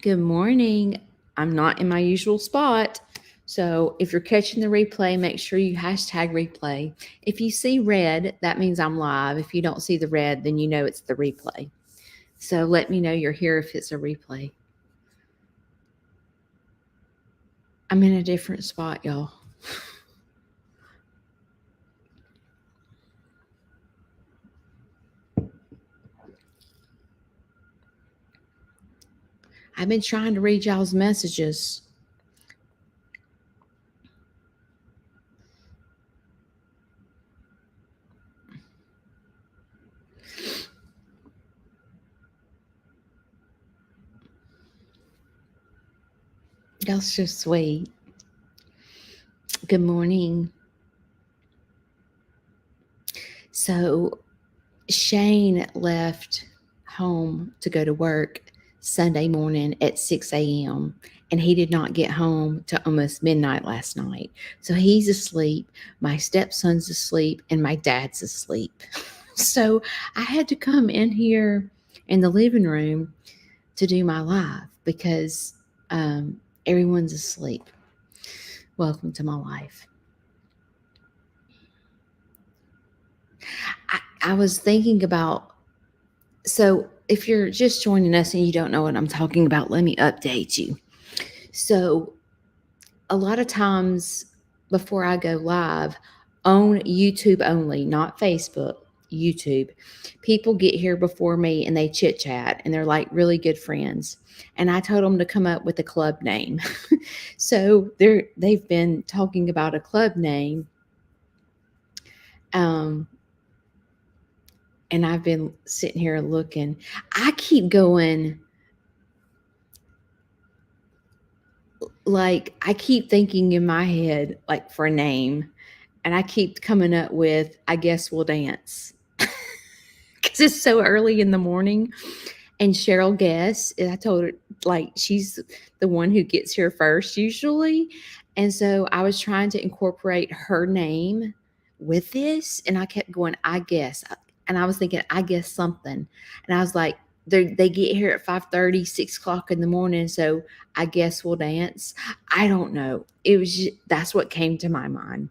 Good morning. I'm not in my usual spot. So if you're catching the replay, make sure you hashtag replay. If you see red, that means I'm live. If you don't see the red, then you know it's the replay. So let me know you're here if it's a replay. I'm in a different spot, y'all. I've been trying to read y'all's messages. Y'all so sweet. Good morning. So Shane left home to go to work Sunday morning at 6 a.m. and he did not get home till almost midnight last night. So he's asleep, my stepson's asleep, and my dad's asleep. So I had to come in here in the living room to do my live because everyone's asleep. Welcome to my life. I was thinking about, so if you're just joining us and you don't know what I'm talking about, let me update you. So a lot of times before I go live on YouTube only, not Facebook, YouTube, people get here before me and they chit chat and they're like really good friends. And I told them to come up with a club name. So they've been talking about a club name. And I've been sitting here looking. I keep going, like, I keep thinking in my head, like, for a name. And I keep coming up with, I guess we'll dance. Because it's so early in the morning. And Cheryl Guess, I told her, like, she's the one who gets here first usually. And so I was trying to incorporate her name with this. And I kept going, I guess. And I was thinking, I guess something. And I was like, they get here at 5:30, 6 o'clock in the morning. So I guess we'll dance. I don't know. It was just, that's what came to my mind.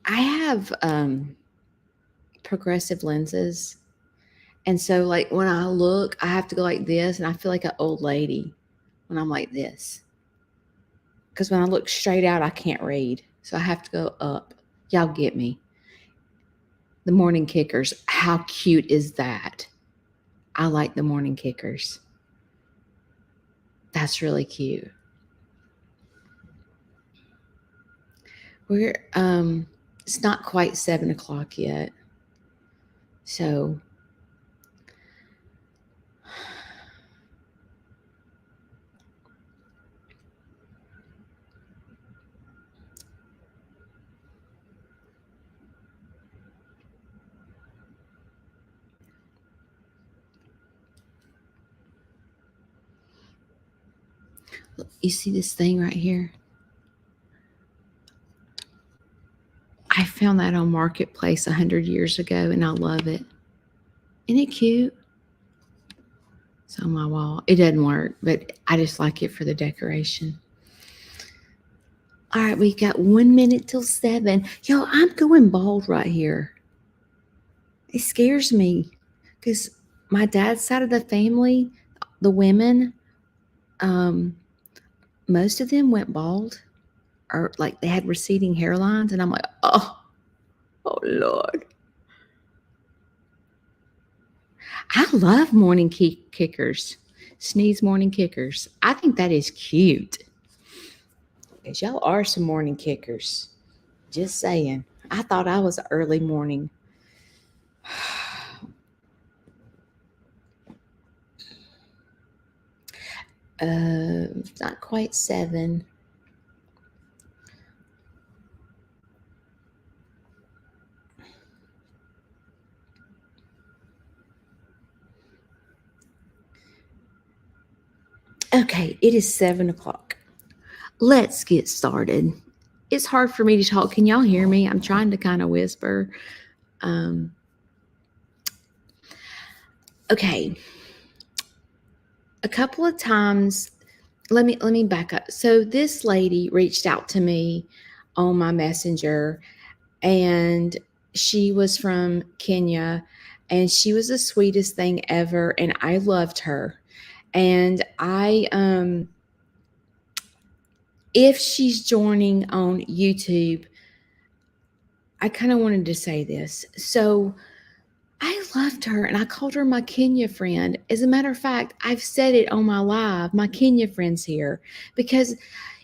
I have progressive lenses. And so, like, when I look, I have to go like this, and I feel like an old lady when I'm like this. Because when I look straight out, I can't read. So I have to go up. Y'all get me. The morning kickers. How cute is that? I like the morning kickers. That's really cute. We're it's not quite 7 o'clock yet. So you see this thing right here? I found that on Marketplace 100 years ago, and I love it. Isn't it cute? It's on my wall. It doesn't work, but I just like it for the decoration. All right, we got 1 minute till 7. Yo, I'm going bald right here. It scares me because my dad's side of the family, the women, most of them went bald, or like they had receding hairlines, and I'm like, oh Lord. I love morning kickers, sneeze morning kickers. I think that is cute. Because y'all are some morning kickers. Just saying. I thought I was early morning. Not quite 7. Okay, it is 7 o'clock. Let's get started. It's hard for me to talk. Can y'all hear me? I'm trying to kind of whisper. Okay. A couple of times, let me back up. So this lady reached out to me on my messenger, and she was from Kenya, and she was the sweetest thing ever, and I loved her. And if she's joining on YouTube, I kind of wanted to say this. So I loved her, and I called her my Kenya friend. As a matter of fact, I've said it on my live, my Kenya friend's here, because,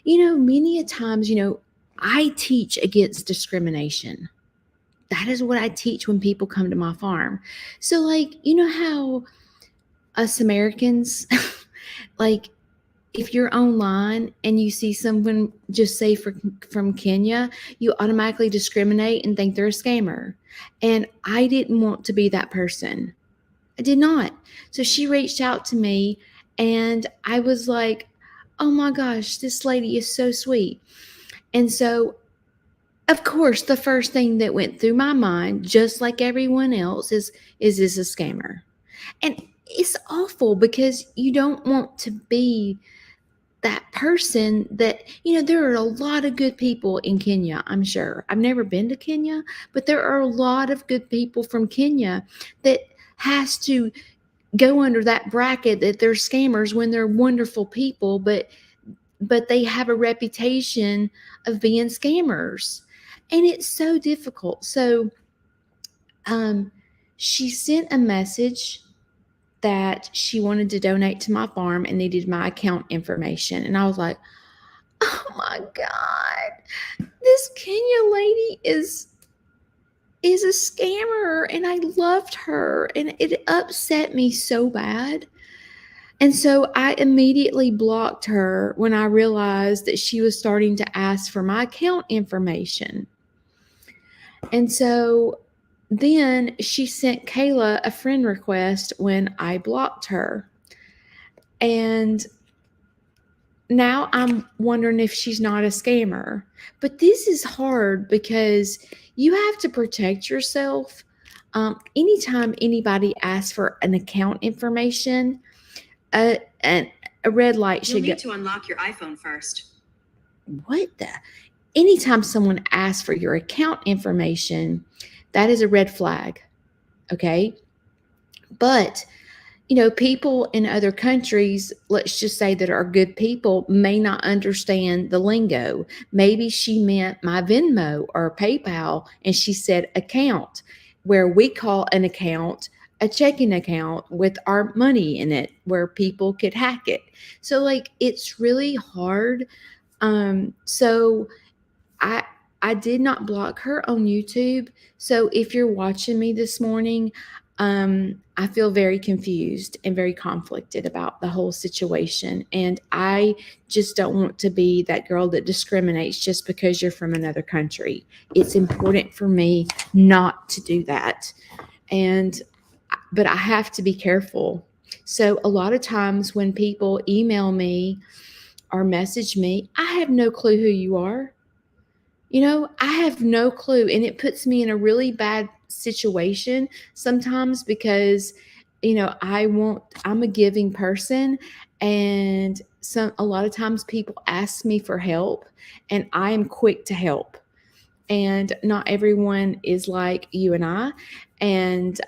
many a times, I teach against discrimination. That is what I teach when people come to my farm. So, like, you know how us Americans, like, if you're online and you see someone just say from Kenya, you automatically discriminate and think they're a scammer. And I didn't want to be that person. I did not. So she reached out to me, and I was like, oh my gosh, this lady is so sweet. And so, of course, the first thing that went through my mind, just like everyone else, is this a scammer? And it's awful because you don't want to be that person that, there are a lot of good people in Kenya, I'm sure. I've never been to Kenya, but there are a lot of good people from Kenya that has to go under that bracket that they're scammers when they're wonderful people, but they have a reputation of being scammers. And it's so difficult. So she sent a message that she wanted to donate to my farm and needed my account information. And I was like, oh my God, this Kenya lady is a scammer, and I loved her, and it upset me so bad. And so I immediately blocked her when I realized that she was starting to ask for my account information. And so then she sent Kayla a friend request when I blocked her. And now I'm wondering if she's not a scammer. But this is hard because you have to protect yourself. Anytime anybody asks for an account information, a red light should go. You'll need to unlock your iPhone first. What the? Anytime someone asks for your account information, that is a red flag. Okay. But, people in other countries, let's just say that are good people, may not understand the lingo. Maybe she meant my Venmo or PayPal, and she said account, where we call an account a checking account with our money in it, where people could hack it. So, like, it's really hard. So I did not block her on YouTube. So if you're watching me this morning, I feel very confused and very conflicted about the whole situation. And I just don't want to be that girl that discriminates just because you're from another country. It's important for me not to do that. But I have to be careful. So a lot of times when people email me or message me, I have no clue who you are. I have no clue. And it puts me in a really bad situation sometimes because, I'm a giving person. And a lot of times people ask me for help, and I am quick to help. And not everyone is like you and I. And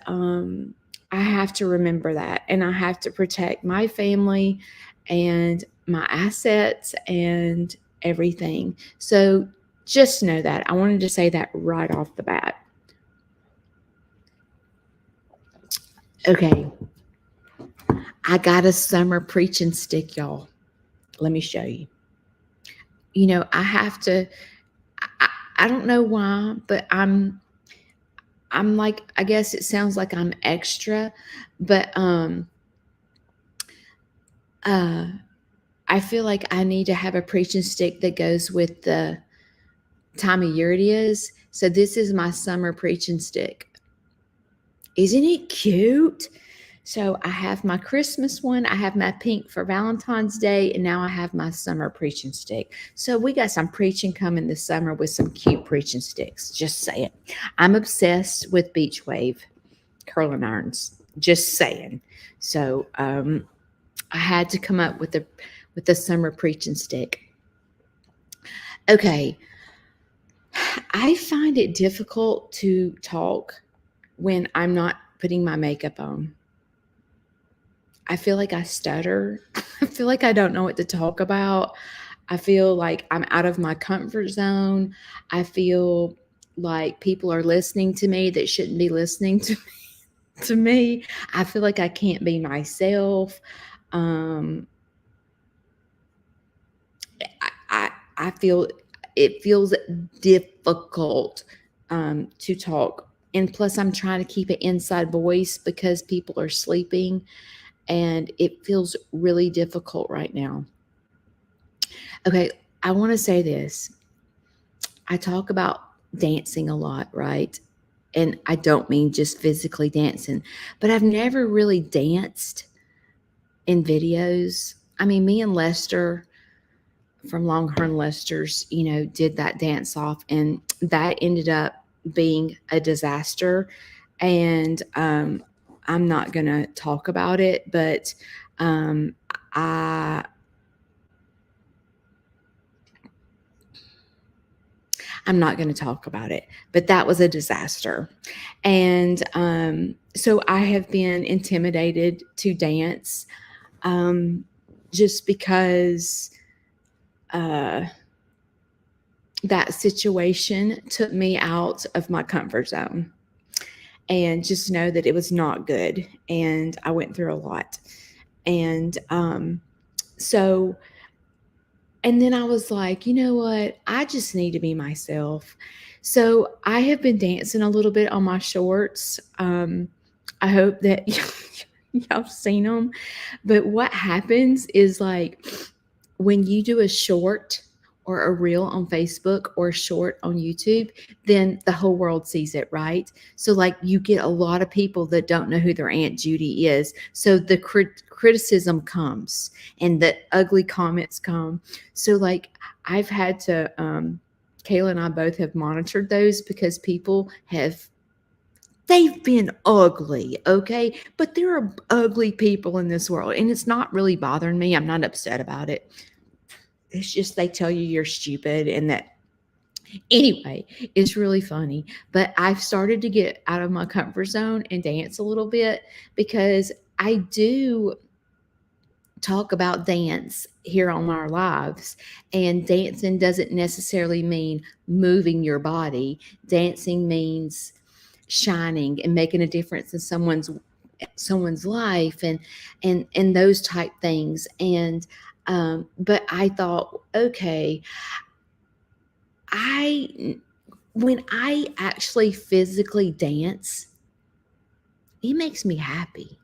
I have to remember that. And I have to protect my family and my assets and everything. So just know that. I wanted to say that right off the bat. Okay. I got a summer preaching stick, y'all. Let me show you. I have to, I don't know why, but I'm like, I guess it sounds like I'm extra, but I feel like I need to have a preaching stick that goes with the time of year it is. So this is my summer preaching stick. Isn't it cute? So I have my Christmas one, I have my pink for Valentine's Day, and now I have my summer preaching stick. So we got some preaching coming this summer with some cute preaching sticks. Just say it. I'm obsessed with Beach Wave curling irons. Just saying. So I had to come up with the summer preaching stick. Okay, I find it difficult to talk when I'm not putting my makeup on. I feel like I stutter. I feel like I don't know what to talk about. I feel like I'm out of my comfort zone. I feel like people are listening to me that shouldn't be listening to me. I feel like I can't be myself. Um, I feel it feels difficult to talk. And plus, I'm trying to keep an inside voice because people are sleeping, and it feels really difficult right now. Okay, I want to say this. I talk about dancing a lot, right? And I don't mean just physically dancing, but I've never really danced in videos. I mean, me and Lester from Longhorn Lester's, did that dance off, and that ended up being a disaster. And I'm not going to talk about it, but um, I I'm not going to talk about it, but that was a disaster. And so I have been intimidated to dance just because uh, that situation took me out of my comfort zone. And just know that it was not good. And I went through a lot. And so, and then I was like, you know what? I just need to be myself. So I have been dancing a little bit on my shorts. I hope that y'all have seen them. But what happens is like when you do a short or a reel on Facebook or a short on YouTube, then the whole world sees it, right? So like you get a lot of people that don't know who their Aunt Judy is. So the criticism comes and the ugly comments come. So like I've had to Kayla and I both have monitored those because people they've been ugly, okay? But there are ugly people in this world, and it's not really bothering me. I'm not upset about it. It's just they tell you you're stupid, and that anyway, it's really funny. But I've started to get out of my comfort zone and dance a little bit because I do talk about dance here on our lives, and dancing doesn't necessarily mean moving your body. Dancing means shining and making a difference in someone's life, and those type things. And but I thought, okay, I when I actually physically dance, it makes me happy.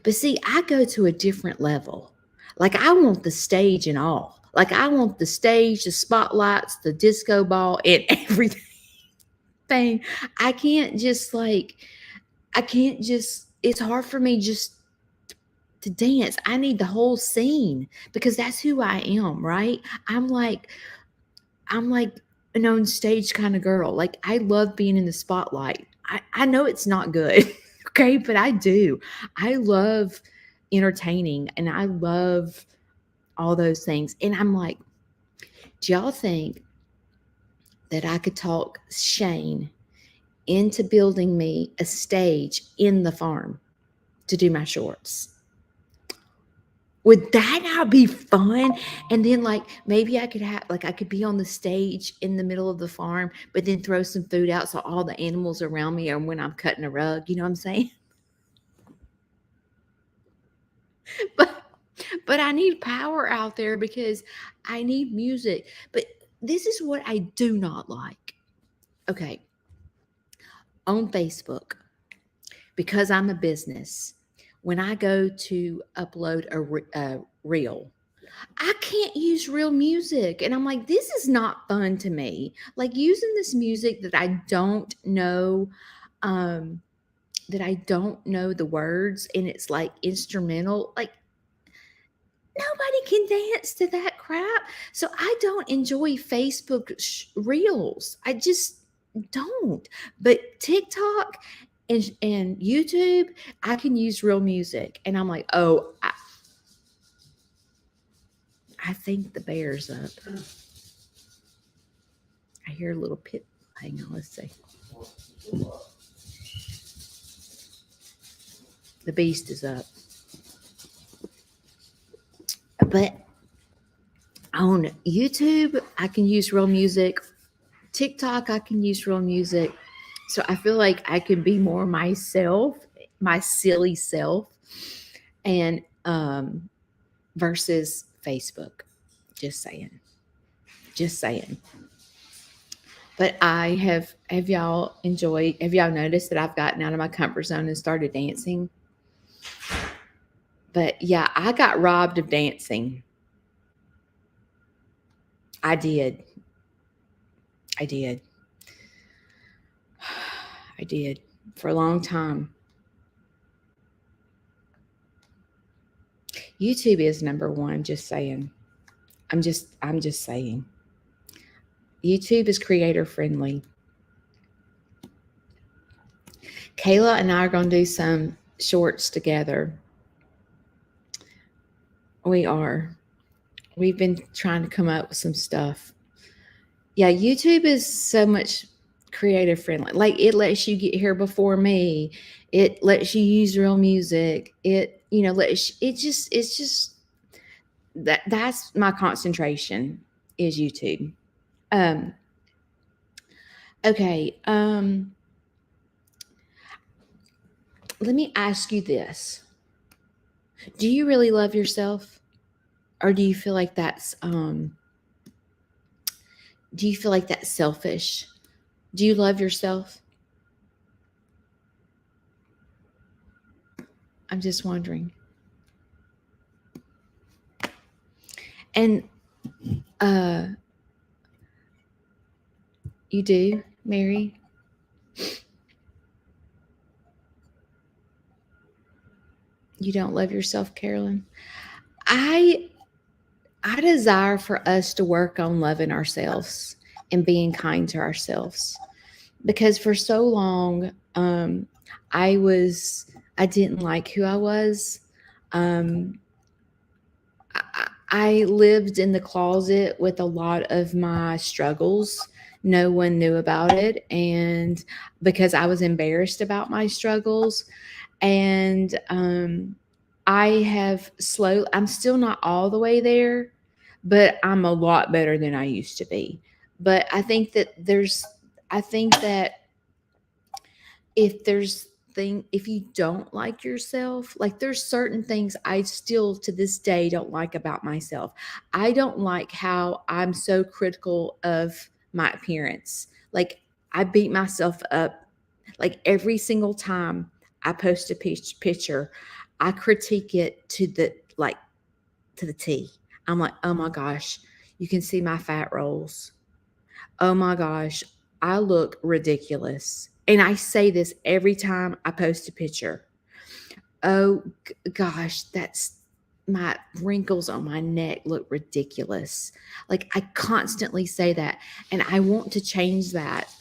But see, I go to a different level. Like I want the stage and all. Like I want the stage, the spotlights, the disco ball, and everything. I can't just it's hard for me just to dance. I need the whole scene because that's who I am, right? I'm like an on stage kind of girl. Like I love being in the spotlight. I know it's not good, okay, but I do. I love entertaining and I love all those things. And I'm like, do y'all think that I could talk Shane into building me a stage in the farm to do my shorts? Would that not be fun? And then like maybe I could be on the stage in the middle of the farm, but then throw some food out so all the animals around me are when I'm cutting a rug, you know what I'm saying? But but I need power out there because I need music. But this is what I do not like. Okay, on Facebook, because I'm a business, when I go to upload a reel, I can't use real music. And I'm like, this is not fun to me. Like using this music um, that I don't know the words, and it's like instrumental. Like nobody can dance to that crap. So I don't enjoy Facebook reels. I just don't. But TikTok, And YouTube, I can use real music. And I'm like, oh, I think the bear's up. I hear a little pit. Hang on, let's see. The beast is up. But on YouTube, I can use real music. TikTok, I can use real music. So I feel like I can be more myself, my silly self, and versus Facebook. Just saying. Just saying. But have y'all noticed that I've gotten out of my comfort zone and started dancing? But yeah, I got robbed of dancing. I did. I did. I did for a long time. YouTube is number one, just saying. I'm just saying. YouTube is creator friendly. Kayla and I are going to do some shorts together. We are. We've been trying to come up with some stuff. Yeah, YouTube is so much creative friendly. Like it lets you get here before me. It lets you use real music. It, it's just that's my concentration is YouTube. Okay. Let me ask you this. Do you really love yourself? Or do you feel like that's selfish? Do you love yourself? I'm just wondering. And you do, Mary? You don't love yourself, Carolyn? I desire for us to work on loving ourselves and being kind to ourselves, because for so long I didn't like who I was. I lived in the closet with a lot of my struggles. No one knew about it, and because I was embarrassed about my struggles. And I'm still not all the way there, but I'm a lot better than I used to be. But I think that if you don't like yourself, like there's certain things I still to this day don't like about myself. I don't like how I'm so critical of my appearance. Like I beat myself up like every single time I post a picture, I critique it to the T. I'm like, oh my gosh, you can see my fat rolls. Oh my gosh, I look ridiculous. And I say this every time I post a picture. Oh gosh, that's my wrinkles on my neck look ridiculous. Like I constantly say that. And I want to change that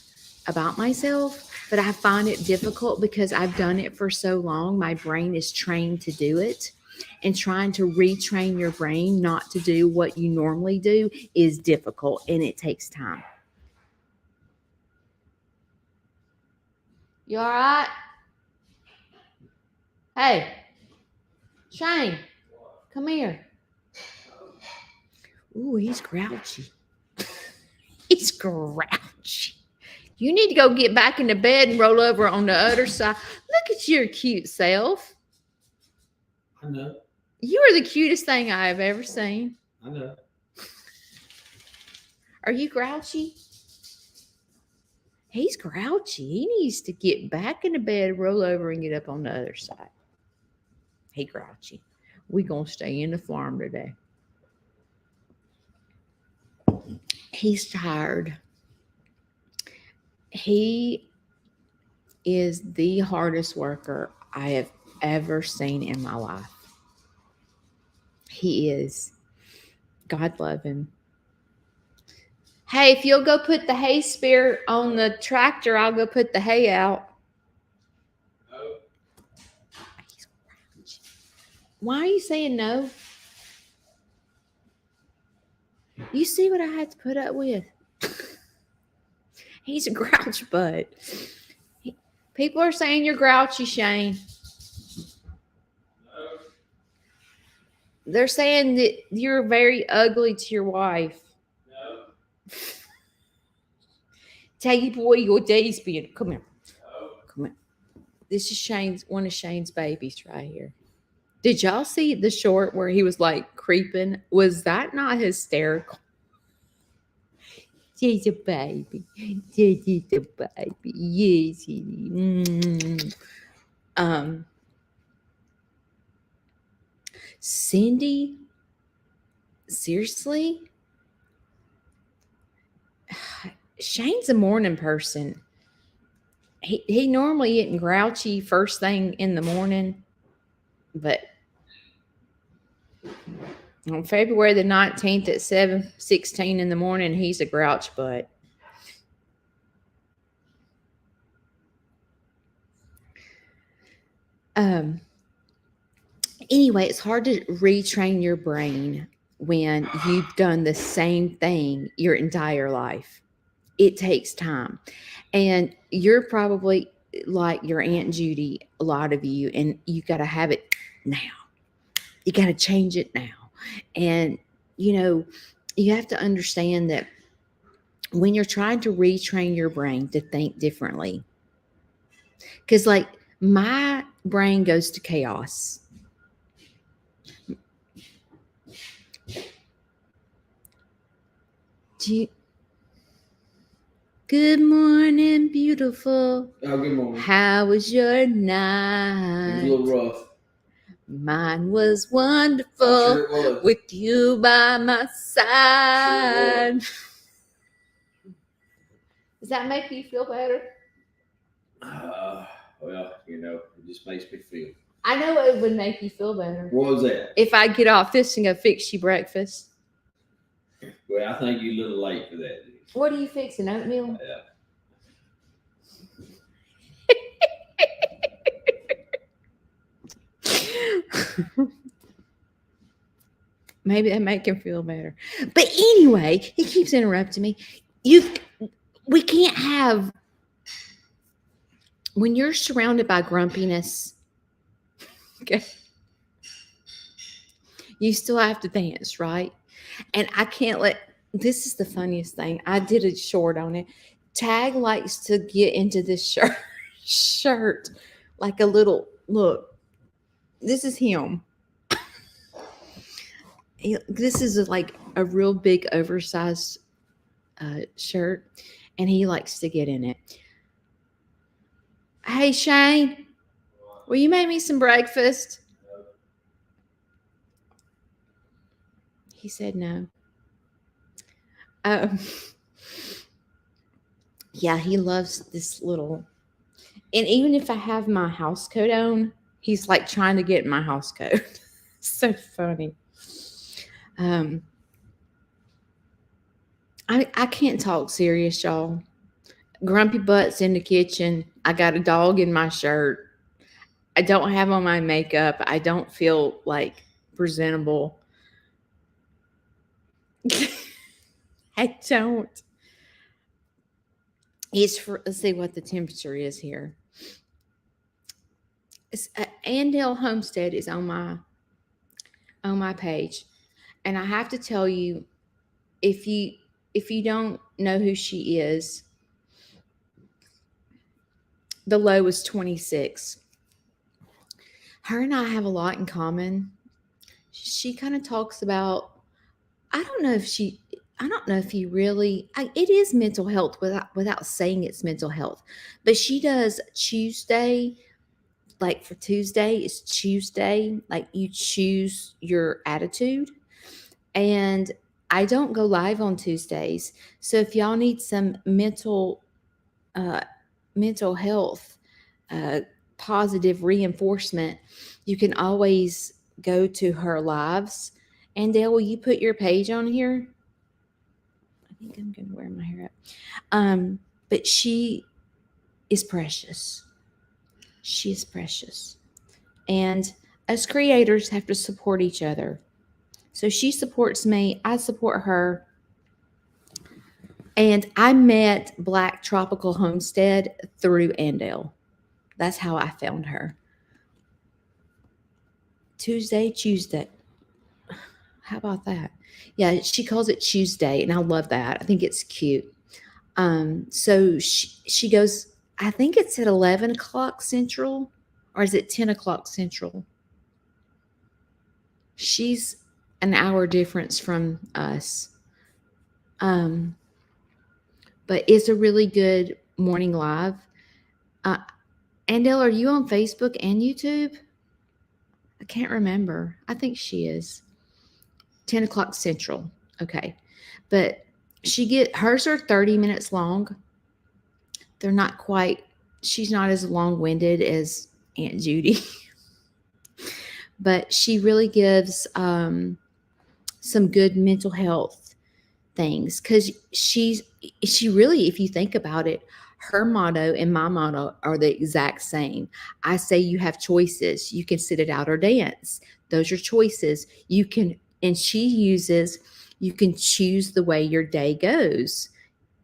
about myself, but I find it difficult because I've done it for so long. My brain is trained to do it. And trying to retrain your brain not to do what you normally do is difficult and it takes time. You all right? Hey, Shane, come here. Ooh, he's grouchy. He's grouchy. You need to go get back into bed and roll over on the other side. Look at your cute self. I know. You are the cutest thing I have ever seen. I know. Are you grouchy? He's grouchy. He needs to get back into bed, roll over, and get up on the other side. He grouchy. We gonna stay in the farm today. He's tired. He is the hardest worker I have ever seen in my life. He is. God love him. Hey, if you'll go put the hay spear on the tractor, I'll go put the hay out. Why are you saying no? You see what I had to put up with? He's a grouch butt. People are saying you're grouchy, Shane. They're saying that you're very ugly to your wife. No. Tell you, boy, your day's being. Come here. No. Come here. This is one of Shane's babies right here. Did y'all see the short where he was like creeping? Was that not hysterical? She's a baby. She's a baby. Yes. Cindy, seriously? Shane's a morning person. He normally isn't grouchy first thing in the morning, but on February the 19th at 7:16 in the morning, he's a grouch butt. Anyway, it's hard to retrain your brain when you've done the same thing your entire life. It takes time. And you're probably like your Aunt Judy, a lot of you, and you got to have it now. You got to change it now. And, you have to understand that when you're trying to retrain your brain to think differently, because like my brain goes to chaos. Good morning, beautiful. Oh, good morning. How was your It was night? a little rough. Mine was wonderful Sure it was. with you by my side. Does that make you feel better? Well, it just makes me feel. I know it would make you feel better. What was that? If I get off this and go fix you breakfast. Well, I think you're a little late for that. What are you fixing? Oatmeal? Yeah. Maybe that make him feel better. But anyway, he keeps interrupting me. We can't have, when you're surrounded by grumpiness, okay, you still have to dance, right? And I can't this is the funniest thing. I did a short on it. Tag likes to get into this shirt like a little, look, this is him. This is like a real big oversized shirt, and he likes to get in it. Hey, Shane, will you make me some breakfast? He said no. Yeah, he loves this little, and even if I have my house coat on, he's like trying to get in my house coat. So funny. I can't talk serious, y'all. Grumpy butt's in the kitchen. I got a dog in my shirt. I don't have on my makeup. I don't feel like presentable. I don't. Let's see what the temperature is here. Andale Homestead is on my page, and I have to tell you, if you don't know who she is, the low is 26. Her and I have a lot in common. She kind of talks about, I don't know if you really, it is mental health without saying it's mental health, but she does Tuesday, like for Tuesday, it's Tuesday, like you choose your attitude. And I don't go live on Tuesdays. So if y'all need some mental health, positive reinforcement, you can always go to her lives. And Dale, will you put your page on here? I think I'm going to wear my hair up. But she is precious. She is precious. And Us creators have to support each other. So she supports me, I support her. And I met Black Tropical Homestead through Andale. That's how I found her. Tuesday. How about that? Yeah, she calls it Tuesday, and I love that. I think it's cute. So she goes, I think it's at 11 o'clock Central, or is it 10 o'clock Central? She's an hour difference from us. But it's a really good morning live. Andel, are you on Facebook and YouTube? I can't remember. I think she is. 10 o'clock Central. Okay. But hers are 30 minutes long. They're not quite, she's not as long-winded as Aunt Judy. But she really gives some good mental health things, because she really, if you think about it, her motto and my motto are the exact same. I say you have choices. You can sit it out or dance. Those are choices. And she uses, you can choose the way your day goes,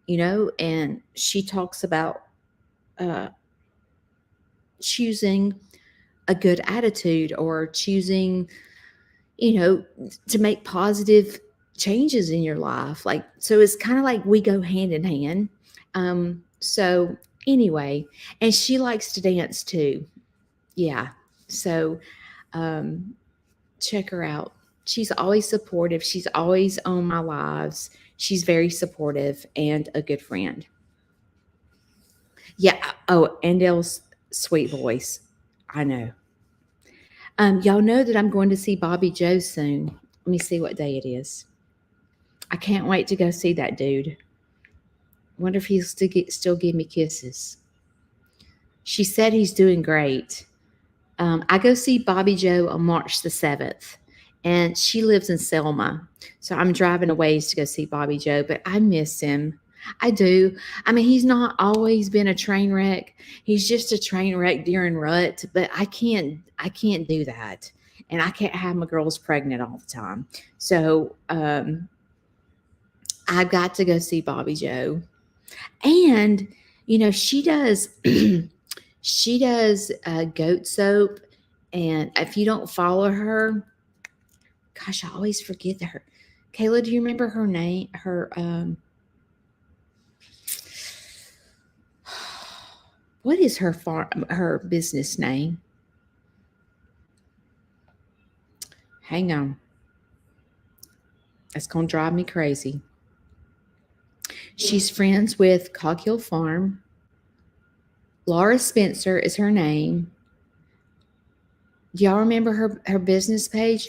and she talks about choosing a good attitude, or choosing, to make positive changes in your life. Like, so it's kind of like we go hand in hand. So anyway, and she likes to dance too. Yeah. So check her out. She's always supportive. She's always on my lives. She's very supportive and a good friend. Yeah. Oh, Andel's sweet voice. I know. Y'all know that I'm going to see Bobby Joe soon. Let me see what day it is. I can't wait to go see that dude. Wonder if he'll still give me kisses. She said he's doing great. I go see Bobby Joe on March the 7th, and she lives in Selma. So I'm driving a ways to go see Bobby Joe, but I miss him. I do. I mean, he's not always been a train wreck. He's just a train wreck during rut, but I can't do that. And I can't have my girls pregnant all the time. So I've got to go see Bobby Joe. And, she does she does goat soap. And if you don't follow her, gosh, I always forget her. Kayla, do you remember her name? What is her business name? Hang on. That's going to drive me crazy. She's friends with Coghill Farm. Laura Spencer is her name. Do y'all remember her business page?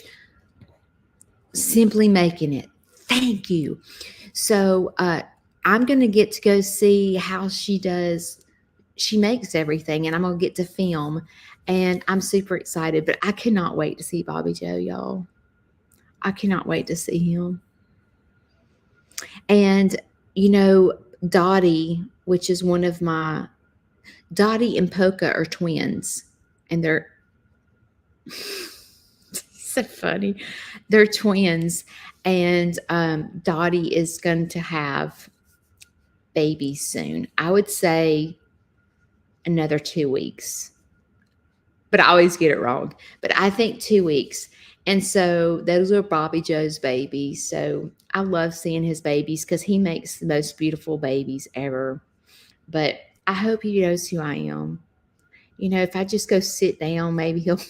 Simply Making It. Thank you. So I'm going to get to go see how she does. She makes everything, and I'm going to get to film. And I'm super excited, but I cannot wait to see Bobby Joe, y'all. I cannot wait to see him. And, Dottie, which is one of my, Dottie and Polka are twins. And they're so funny. They're twins. And Dottie is going to have babies soon. I would say another 2 weeks. But I always get it wrong. But I think 2 weeks. And so those are Bobby Joe's babies. So I love seeing his babies because he makes the most beautiful babies ever. But I hope he knows who I am. If I just go sit down, maybe he'll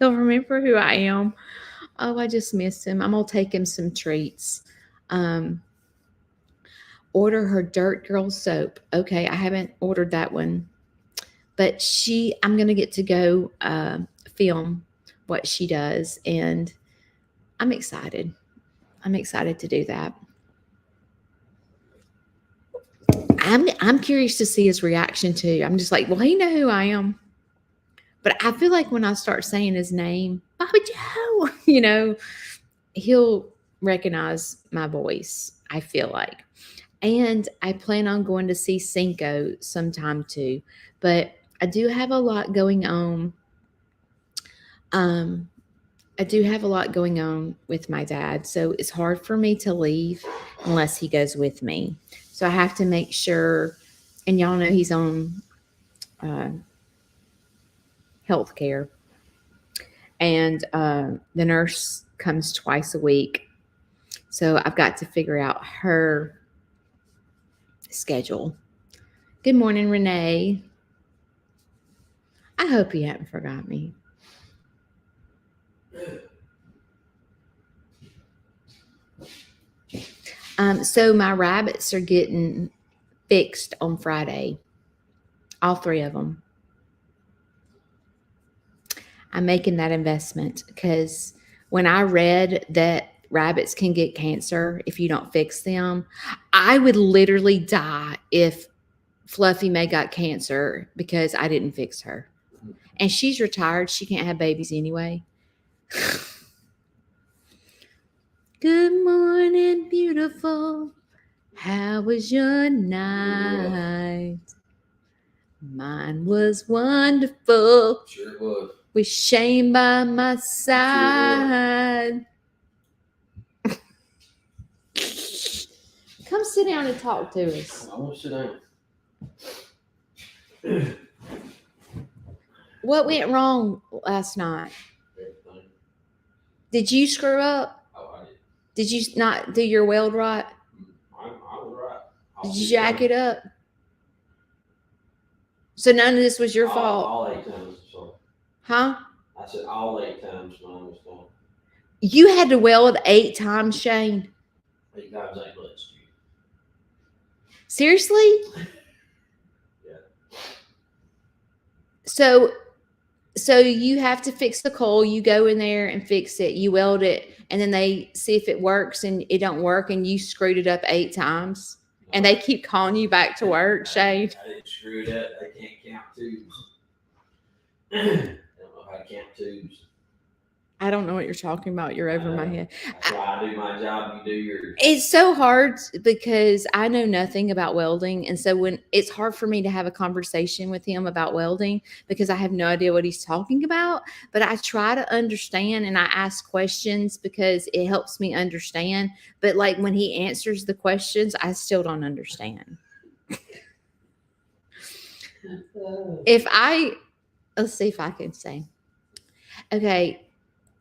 remember who I am. Oh, I just miss him. I'm going to take him some treats. Order her Dirt Girl soap. Okay, I haven't ordered that one. But I'm going to get to go film what she does, and I'm excited. I'm excited to do that. I'm curious to see his reaction too. I'm just like, well, he know who I am. But I feel like when I start saying his name, Bobby Joe, he'll recognize my voice, I feel like. And I plan on going to see Cinco sometime too. But I do have a lot going on I do have a lot going on with my dad, so it's hard for me to leave unless he goes with me. So I have to make sure, and y'all know he's on health care, and the nurse comes twice a week. So I've got to figure out her schedule. Good morning, Renee. I hope you haven't forgot me. So my rabbits are getting fixed on Friday. All 3 of them. I'm making that investment because when I read that rabbits can get cancer if you don't fix them, I would literally die if Fluffy May got cancer because I didn't fix her. And she's retired. She can't have babies anyway. Good morning, beautiful. How was your night? Mine was wonderful. Sure was. With Shane by my side. Come sit down and talk to us. I want to sit down. What went wrong last night? Everything. Did you screw up? Oh, I did. Did you not do your weld right? I was right. Did you jack it up? So none of this was your fault? All 8 times. Sorry. Huh? I said all 8 times mine was gone. You had to weld 8 times, Shane? 8 times 8 lets you. Seriously? Yeah. So you have to fix the coal. You go in there and fix it. You weld it, and then they see if it works, and it don't work, and you screwed it up 8 times. And they keep calling you back to work, Shane. I didn't screw it up. They can't count tubes. They don't know how to count tubes. I don't know what you're talking about. You're over my head. That's why I do my job, you do yours. It's so hard because I know nothing about welding. And so when it's hard for me to have a conversation with him about welding because I have no idea what he's talking about, but I try to understand and I ask questions because it helps me understand. But like when he answers the questions, I still don't understand. Let's see if I can say, okay.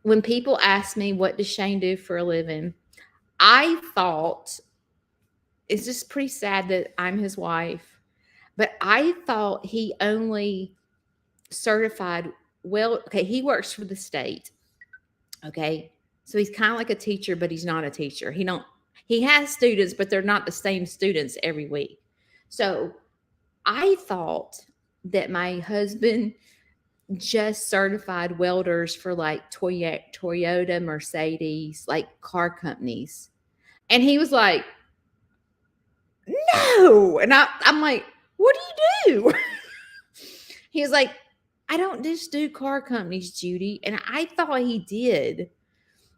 When people ask me, what does Shane do for a living? I thought, it's just pretty sad that I'm his wife, but I thought he only certified, he works for the state. Okay. So he's kind of like a teacher, but he's not a teacher. He has students, but they're not the same students every week. So I thought that my husband just certified welders for like Toyota, Mercedes, like car companies. And he was like, no. And I'm like, what do you do? He was like, I don't just do car companies, Judy. And I thought he did.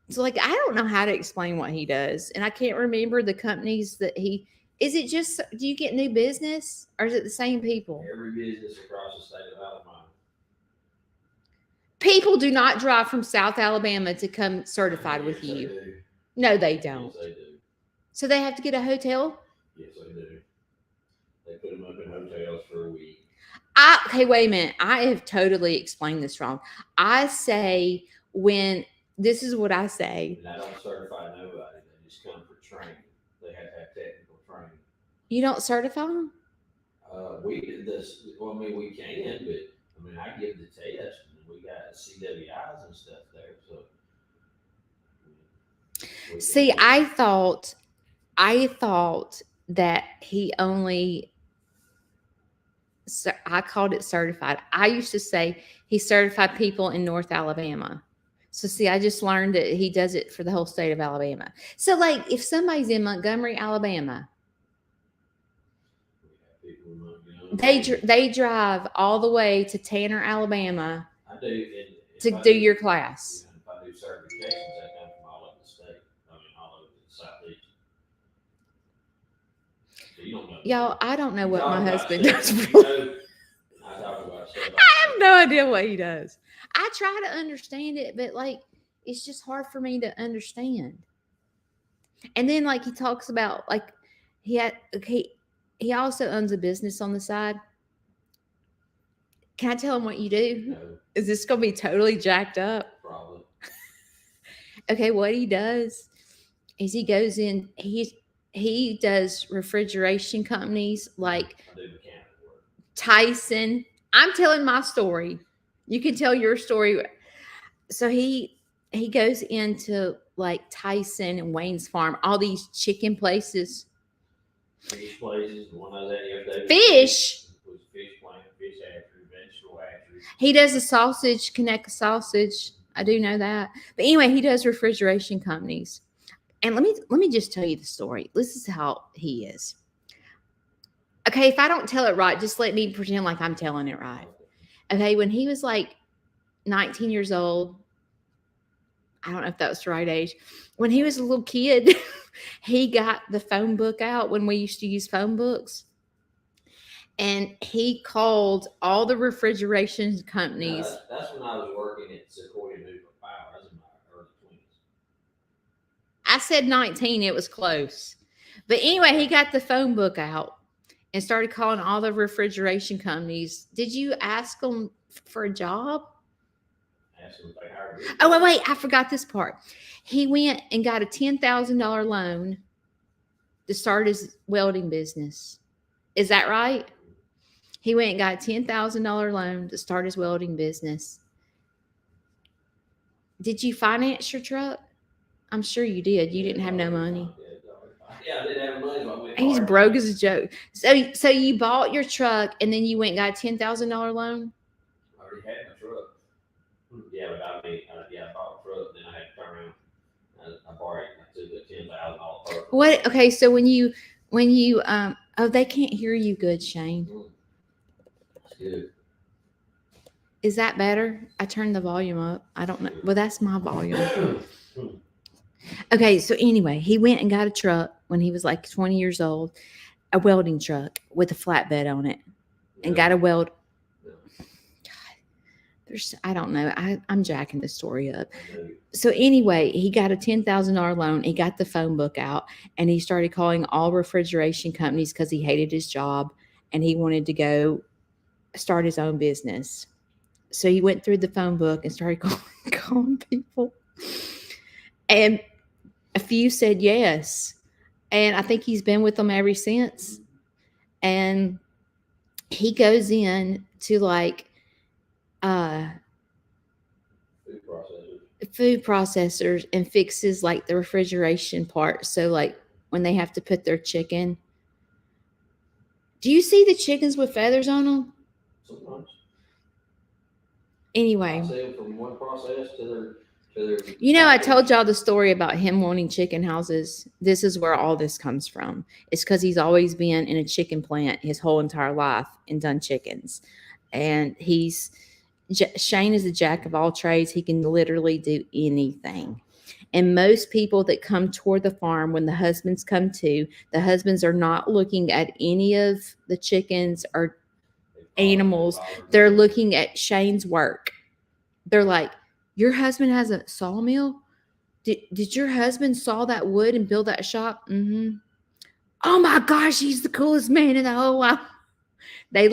So like, I don't know how to explain what he does. And I can't remember the companies that is it just, do you get new business or is it the same people? Every business across the state of Alabama. People do not drive from South Alabama to come certified with you. They do. No, they don't. Yes, they do. So they have to get a hotel? Yes, they do. They put them up in hotels for a week. Okay, wait a minute. I have totally explained this wrong. I say this is what I say. And I don't certify nobody. They just come for training. They have to have technical training. You don't certify them? We can, but I give the test. We got CWIs and stuff there, so. See, I thought that he only, I called it certified. I used to say he certified people in North Alabama. So see, I just learned that he does it for the whole state of Alabama. So like if somebody's in Montgomery, Alabama, they drive all the way to Tanner, Alabama. I do. To do your class. If I do certifications, they come from all over the state. All over the southeast. So you don't know. Y'all, I don't know what my husband does. I talk about stuff. I have no idea what he does. I try to understand it, but like it's just hard for me to understand. And then like he talks about like he also owns a business on the side. Can I tell him what you do? No, Is this gonna be totally jacked up? probably. Okay, what he does is he goes in, he does refrigeration companies like I do mechanic work. Tyson. I'm telling my story. You can tell your story. So he goes into like Tyson and Wayne's Farm, all these chicken places. Fish places, the one I was at yesterday. Fish. Was fish plant, fish hatchery, vegetable hatchery. He does a sausage, Connect sausage. I do know that. But anyway, he does refrigeration companies. And let me just tell you the story. This is how he is. Okay, if I don't tell it right, just let me pretend like I'm telling it right. Okay, when he was like 19 years old, I don't know if that was the right age. When he was a little kid, he got the phone book out when we used to use phone books. And he called all the refrigeration companies. No, that's when I was working at Sequoia Nuclear Power. I was in my early 20s. I said 19, it was close. But anyway, he got the phone book out and started calling all the refrigeration companies. Did you ask them for a job? Asked them if they hired me. Oh, wait, I forgot this part. He went and got a $10,000 loan to start his welding business. Is that right? He went and got a $10,000 loan to start his welding business. Did you finance your truck? I'm sure you did. You didn't have no money. Yeah, I didn't have money. So I went He's hard. broke as a joke. So you bought your truck and then you went and got a $10,000 loan? I already had my truck. Yeah, but I bought a truck, then I had to turn around. I borrowed. I took the $10,000 truck. What? Okay, so when you oh, they can't hear you good, Shane. That's good. Is that better? I turned the volume up. I don't know. Well, that's my volume. Okay, so anyway, he went and got a truck when he was like 20 years old, a welding truck with a flatbed on it, and got a weld. I don't know. I'm jacking the story up. So anyway, he got a $10,000 loan. He got the phone book out and he started calling all refrigeration companies because he hated his job and he wanted to go start his own business. So he went through the phone book and started calling people. And a few said yes. And I think he's been with them ever since. And he goes in to like food processors and fixes like the refrigeration part. So like when they have to put their chicken. Do you see the chickens with feathers on them? Sometimes. Anyway. I see them from one process to their. You know, I told y'all the story about him wanting chicken houses. This is where all this comes from. It's because he's always been in a chicken plant his whole entire life and done chickens. And Shane is a jack of all trades. He can literally do anything. And most people that come toward the farm, when the husbands come to, the husbands are not looking at any of the chickens or animals. They're looking at Shane's work. They're like, your husband has a sawmill? Did your husband saw that wood and build that shop? Mm-hmm. Oh my gosh, he's the coolest man in the whole world. They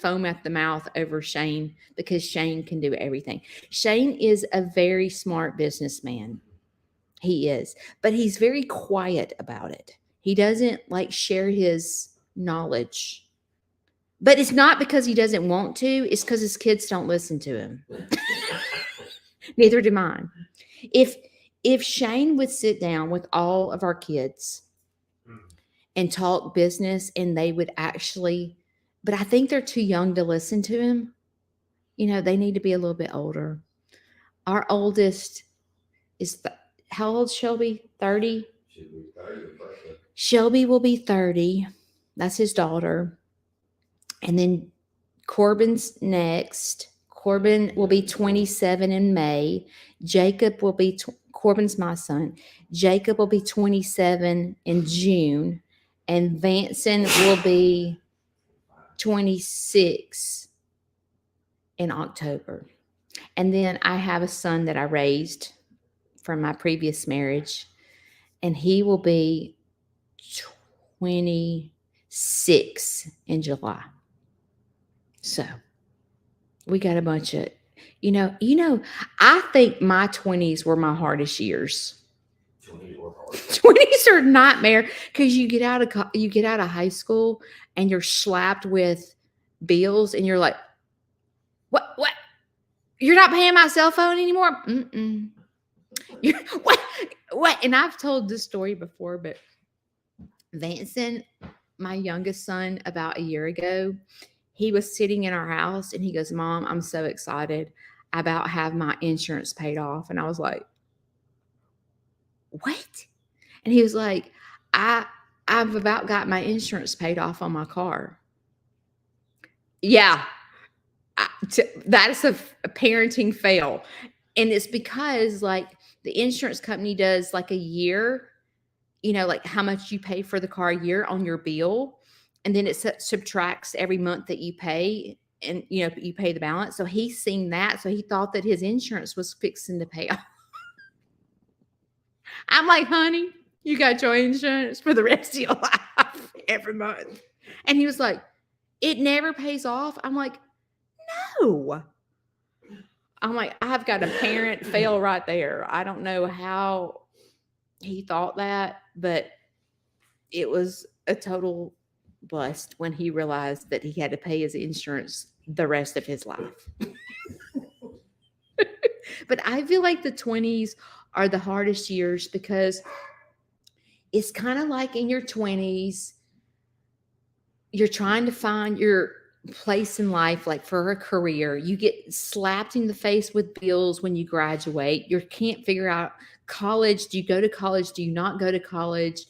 foam at the mouth over Shane because Shane can do everything. Shane is a very smart businessman. He is, but he's very quiet about it. He doesn't like share his knowledge. But it's not because he doesn't want to. It's because his kids don't listen to him. Neither do mine. If Shane would sit down with all of our kids and talk business, and they would actually, but I think they're too young to listen to him. You know, they need to be a little bit older. Our oldest is, how old Shelby? 30? Should be 30 or 30. Shelby will be 30. That's his daughter. And then Corbin's next. Corbin will be 27 in May. Jacob will be, Corbin's my son. Jacob will be 27 in June. And Vanson will be 26 in October. And then I have a son that I raised from my previous marriage, and he will be 26 in July. So we got a bunch of, I think my 20s were my hardest years. 20s are a nightmare because you get out of high school and you're slapped with bills and you're like, what? You're not paying my cell phone anymore? Mm-mm. What? And I've told this story before, but Vanson, my youngest son, about a year ago, he was sitting in our house and he goes, Mom, I'm so excited about having my insurance paid off. And I was like, what? And he was like, I've about got my insurance paid off on my car. Yeah. That's a parenting fail. And it's because like the insurance company does like a year, like how much you pay for the car a year on your bill. And then it subtracts every month that you pay and, you pay the balance. So he's seen that. So he thought that his insurance was fixing to pay off. I'm like, honey, you got your insurance for the rest of your life every month. And he was like, it never pays off. I'm like, no. I'm like, I've got a parent fail right there. I don't know how he thought that, but it was a total bust when he realized that he had to pay his insurance the rest of his life. But I feel like the 20s are the hardest years because it's kind of like in your 20s, you're trying to find your place in life, like for a career. You get slapped in the face with bills when you graduate. You can't figure out college. Do you go to college? Do you not go to college?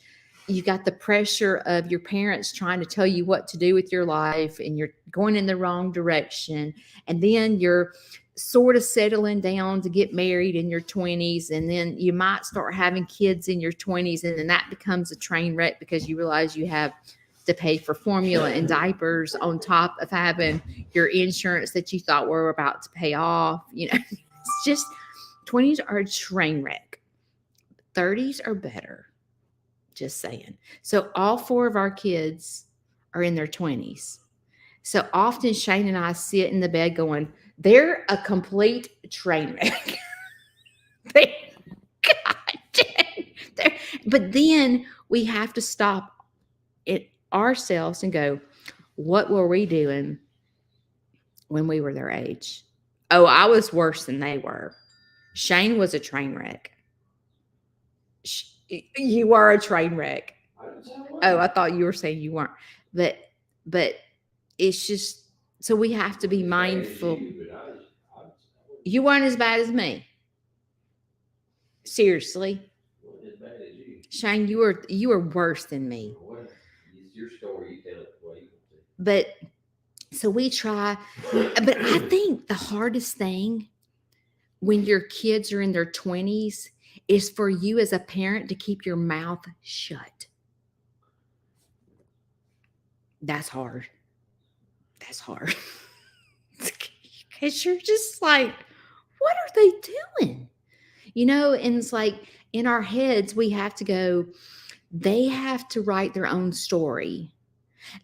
You got the pressure of your parents trying to tell you what to do with your life, and you're going in the wrong direction. And then you're sort of settling down to get married in your 20s. And then you might start having kids in your 20s. And then that becomes a train wreck because you realize you have to pay for formula and diapers on top of having your insurance that you thought were about to pay off. It's just 20s are a train wreck. 30s are better. Just saying. So all 4 of our kids are in their 20s. So often Shane and I sit in the bed going, they're a complete train wreck. But then we have to stop it ourselves and go, what were we doing when we were their age? Oh, I was worse than they were. Shane was a train wreck. You were a train wreck. Oh, I thought you were saying you weren't. But it's just, so we have to be mindful. You weren't as bad as me. Seriously. Shane, you were worse than me. It's your story. You tell it the way you want to. But so we try. But I think the hardest thing when your kids are in their 20s is for you as a parent to keep your mouth shut. That's hard. That's hard. Because you're just like, what are they doing? And it's like in our heads, we have to go, they have to write their own story.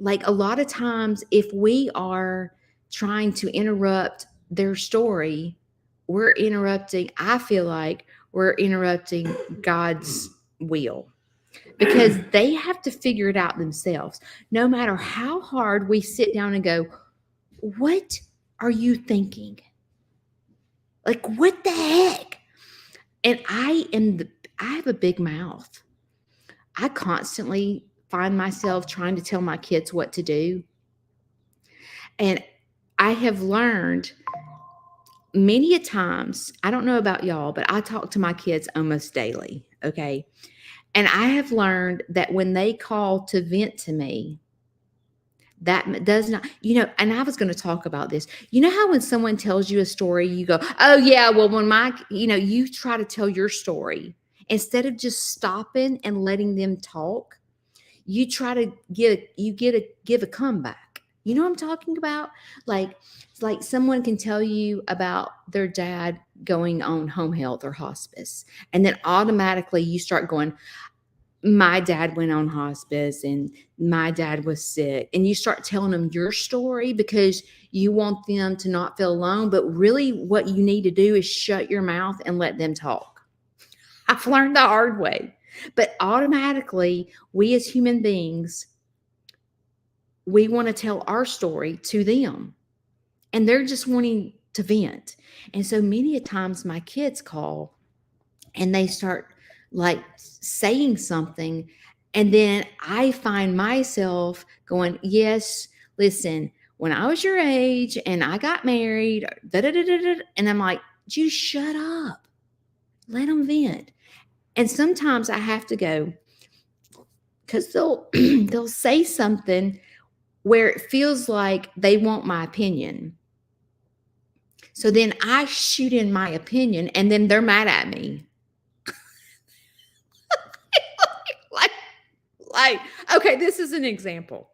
Like a lot of times, if we are trying to interrupt their story, I feel like we're interrupting God's will. Because they have to figure it out themselves. No matter how hard we sit down and go, what are you thinking? Like, what the heck? And I have a big mouth. I constantly find myself trying to tell my kids what to do. And I have learned many a times, I don't know about y'all, but I talk to my kids almost daily. Okay. And I have learned that when they call to vent to me, that does not, and I was going to talk about this. You know how when someone tells you a story, you go, oh yeah, well, when you try to tell your story, instead of just stopping and letting them talk, you try to give a comeback. You know what I'm talking about? It's like someone can tell you about their dad going on home health or hospice, and then automatically you start going, my dad went on hospice and my dad was sick. And you start telling them your story because you want them to not feel alone. But really, what you need to do is shut your mouth and let them talk. I've learned the hard way. But automatically, we as human beings, we want to tell our story to them. And they're just wanting to vent. And so many a times my kids call and they start like saying something. And then I find myself going, yes, listen, when I was your age and I got married, and I'm like, you shut up, let them vent. And sometimes I have to go because they'll they'll say something where it feels like they want my opinion. So then I shoot in my opinion and then they're mad at me. like, okay, this is an example.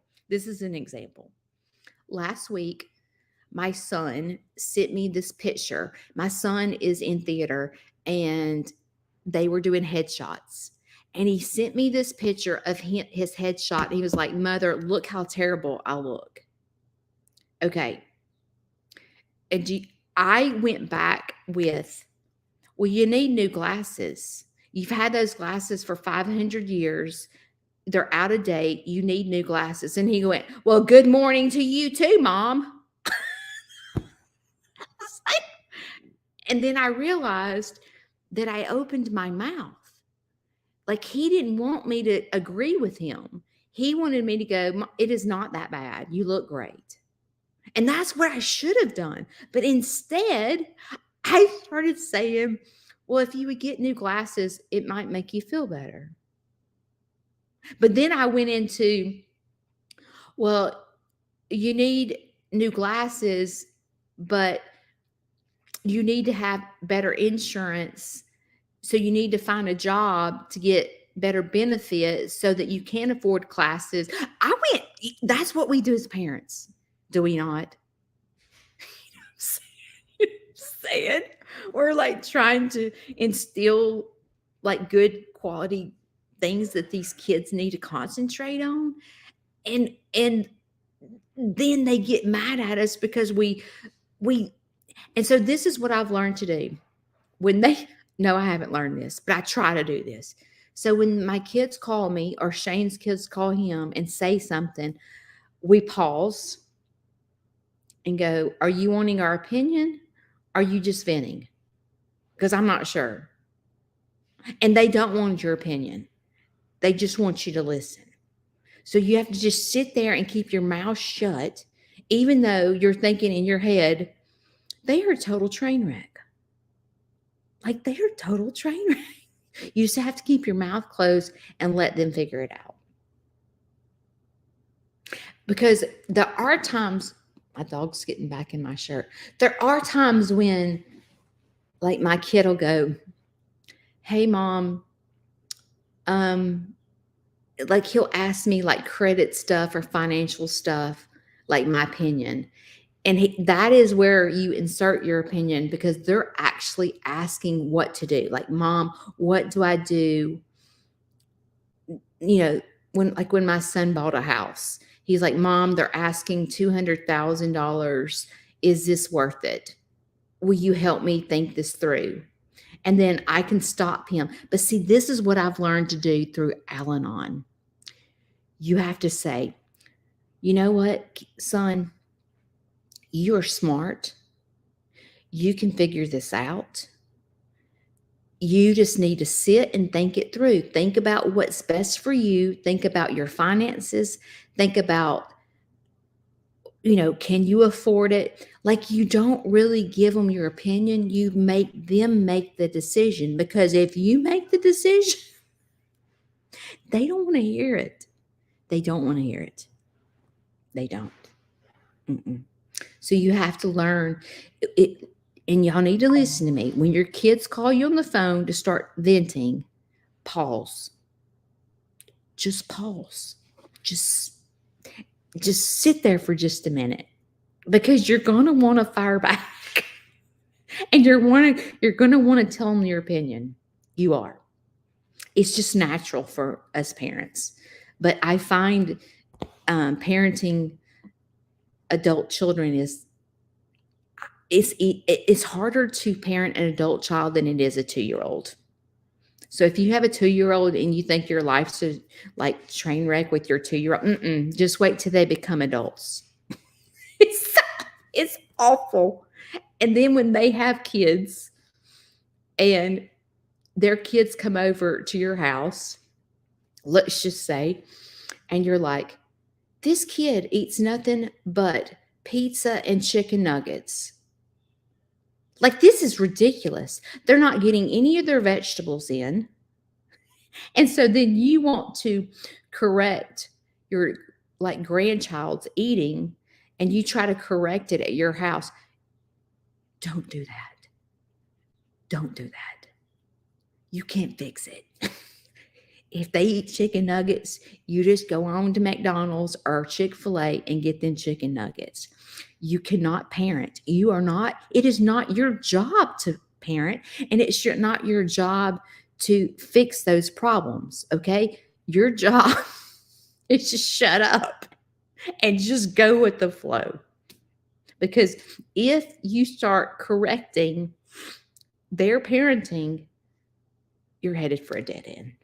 Last week, my son sent me this picture. My son is in theater and they were doing headshots. And he sent me this picture of his headshot. He was like, Mother, look how terrible I look. Okay. And I went back with, well, you need new glasses. You've had those glasses for 500 years. They're out of date. You need new glasses. And he went, well, good morning to you too, Mom. And then I realized that I opened my mouth. Like he didn't want me to agree with him. He wanted me to go, it is not that bad. You look great. And that's what I should have done. But instead, I started saying, well, if you would get new glasses, it might make you feel better. But then I went into, well, you need new glasses, but you need to have better insurance. So you need to find a job to get better benefits so that you can afford classes. That's what we do as parents. Do we not? Saying we're like trying to instill like good quality things that these kids need to concentrate on. And then they get mad at us because and so this is what I've learned to do. No, I haven't learned this, but I try to do this. So when my kids call me or Shane's kids call him and say something, we pause and go, are you wanting our opinion? Are you just venting? Because I'm not sure. And they don't want your opinion. They just want you to listen. So you have to just sit there and keep your mouth shut, even though you're thinking in your head, they are a total train wreck. Like they're a total train wreck. You just have to keep your mouth closed and let them figure it out. Because there are times, my dog's getting back in my shirt. There are times when, like, my kid will go, hey, Mom, like he'll ask me like credit stuff or financial stuff, like my opinion. And that is where you insert your opinion because they're actually asking what to do. Like, Mom, what do I do? You know, when my son bought a house, he's like, Mom, they're asking $200,000. Is this worth it? Will you help me think this through? And then I can stop him. But see, this is what I've learned to do through Al-Anon. You have to say, you know what, son? You're smart. You can figure this out. You just need to sit and think it through. Think about what's best for you. Think about your finances. Think about, can you afford it? Like you don't really give them your opinion. You make them make the decision because if you make the decision, they don't want to hear it. They don't want to hear it. They don't. Mm-mm. So you have to learn it. And y'all need to listen to me. When your kids call you on the phone to start venting, pause. Just pause. just sit there for just a minute, because you're going to want to fire back and you're going to want to tell them your opinion. You are. It's just natural for us parents. But I find parenting adult children it's harder to parent an adult child than it is a 2-year-old. So if you have a 2-year-old and you think your life's a like train wreck with your 2-year-old, just wait till they become adults. It's awful. And then when they have kids and their kids come over to your house, let's just say, and you're like, this kid eats nothing but pizza and chicken nuggets. Like, this is ridiculous. They're not getting any of their vegetables in. And so then you want to correct your like grandchild's eating, and you try to correct it at your house. Don't do that. Don't do that. You can't fix it. If they eat chicken nuggets, you just go on to McDonald's or Chick-fil-A and get them chicken nuggets. You cannot parent. It is not your job to parent, and it's not your job to fix those problems, okay? Your job is to shut up and just go with the flow. Because if you start correcting their parenting, you're headed for a dead end.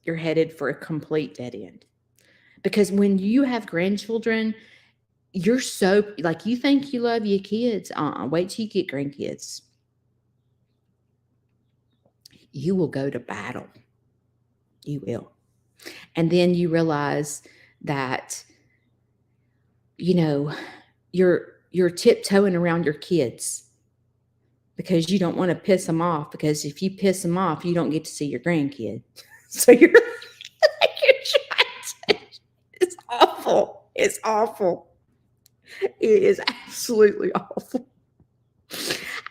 You're headed for a complete dead end. Because when you have grandchildren, you're so, like, you think you love your kids. Wait till you get grandkids. You will go to battle. You will. And then you realize that, you're tiptoeing around your kids because you don't want to piss them off, because if you piss them off, you don't get to see your grandkid. So you're trying to, it's awful. It's awful. It is absolutely awful.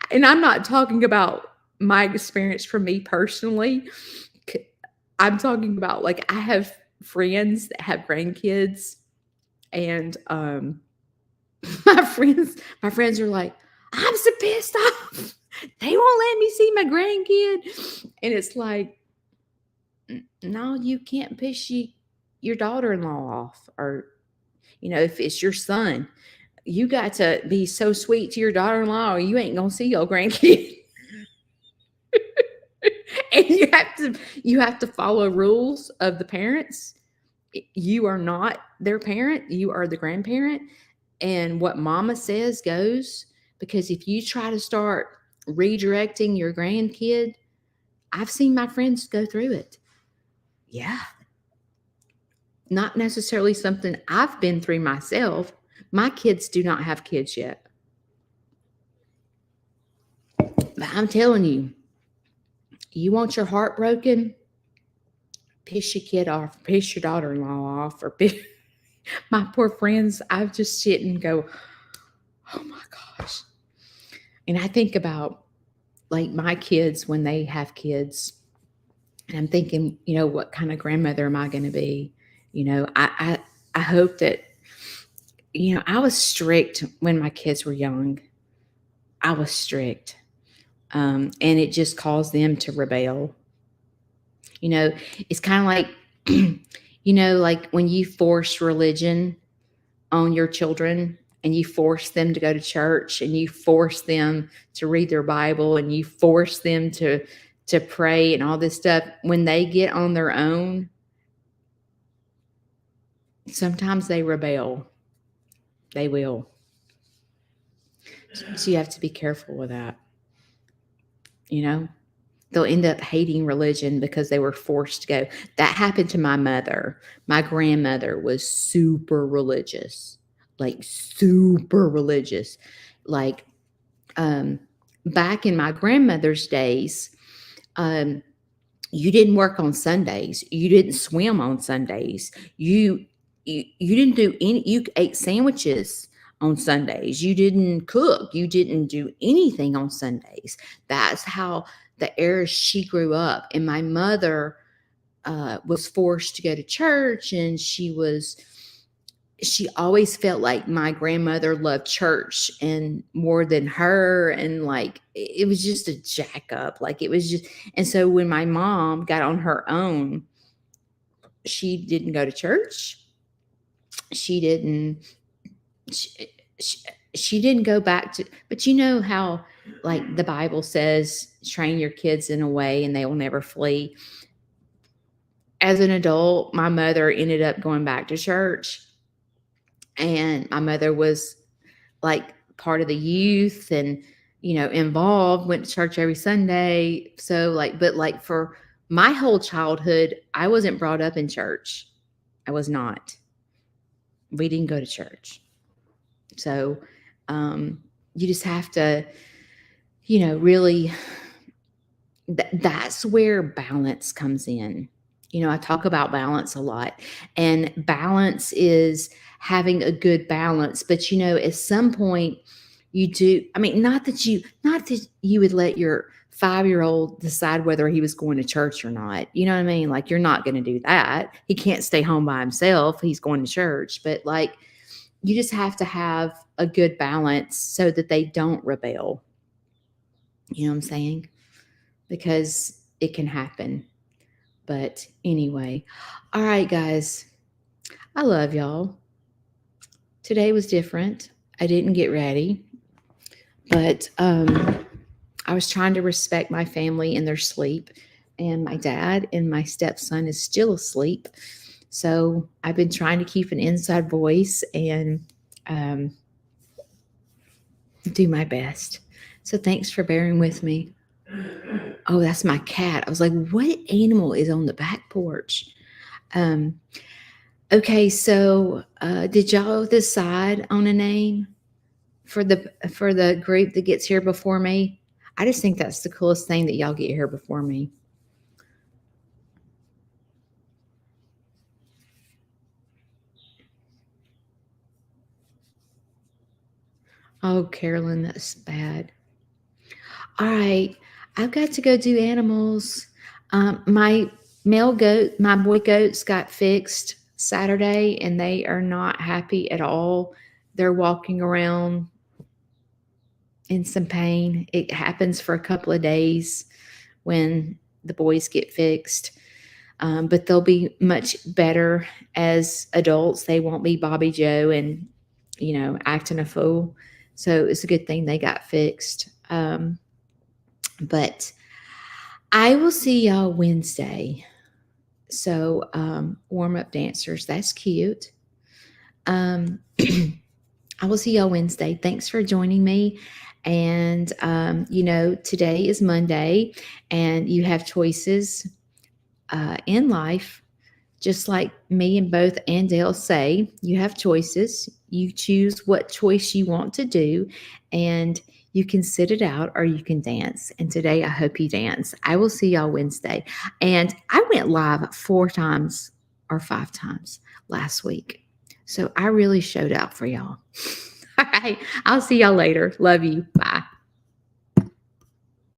And I'm not talking about my experience from me personally. I'm talking about, like, I have friends that have grandkids, and my friends are like, I'm so pissed off. They won't let me see my grandkid. And it's like, no, you can't piss your daughter-in-law off. Or, if it's your son, you got to be so sweet to your daughter-in-law, or you ain't gonna see your grandkid. And you have to follow rules of the parents. You are not their parent. You are the grandparent. And what mama says goes. Because if you try to start redirecting your grandkid, I've seen my friends go through it. Yeah. Not necessarily something I've been through myself. My kids do not have kids yet. But I'm telling you, you want your heart broken? Piss your kid off, piss your daughter-in-law off, or my poor friends. I just sit and go, oh my gosh. And I think about, like, my kids when they have kids, and I'm thinking, what kind of grandmother am I going to be? I hope that, I was strict when my kids were young. I was strict. And it just caused them to rebel. It's kind of like, like when you force religion on your children, and you force them to go to church, and you force them to read their Bible, and you force them to pray and all this stuff. When they get on their own, sometimes they rebel. They will. So you have to be careful with that. They'll end up hating religion because they were forced to go. That happened to my mother. My grandmother was super religious, like super religious. Like, back in my grandmother's days, you didn't work on Sundays. You didn't swim on Sundays. You didn't do any. You ate sandwiches on Sundays. You didn't cook. You didn't do anything on Sundays. That's how the era she grew up. And my mother was forced to go to church, and she was she always felt like my grandmother loved church and more than her. And like, it was just a jack up. Like it was just, and so when my mom got on her own, she didn't go to church. She didn't, she, she, she didn't go back to, but you know how like the Bible says, train your kids in a way and they will never flee. As an adult, my mother ended up going back to church, and my mother was like part of the youth and, involved, went to church every Sunday. So like, but like for my whole childhood, I wasn't brought up in church. I was not. We didn't go to church. So you just have to, really, that's where balance comes in. I talk about balance a lot, and balance is having a good balance. But, at some point you do, I mean, not that you would let your 5-year-old decide whether he was going to church or not. You know what I mean? Like, you're not going to do that. He can't stay home by himself. He's going to church. But like, you just have to have a good balance so that they don't rebel. You know what I'm saying? Because it can happen. But anyway, all right, guys, I love y'all. Today was different. I didn't get ready, but I was trying to respect my family in their sleep, and my dad and my stepson is still asleep. So I've been trying to keep an inside voice and do my best. So thanks for bearing with me. Oh, that's my cat. I was like, what animal is on the back porch? Okay, so did y'all decide on a name for the group that gets here before me? I just think that's the coolest thing, that y'all get here before me. Oh, Carolyn, that's bad. All right, I've got to go do animals. My boy goats got fixed Saturday, and they are not happy at all. They're walking around in some pain. It happens for a couple of days when the boys get fixed. But they'll be much better as adults. They won't be Bobby Joe and, acting a fool. So it's a good thing they got fixed. But I will see y'all Wednesday. So warm up dancers, that's cute. I will see y'all Wednesday. Thanks for joining me. And, today is Monday, and you have choices in life. Just like me and both Andale say, you have choices. You choose what choice you want to do, and you can sit it out or you can dance. And today, I hope you dance. I will see y'all Wednesday. And I went live 4 times or 5 times last week. So I really showed out for y'all. All right. I'll see y'all later. Love you. Bye.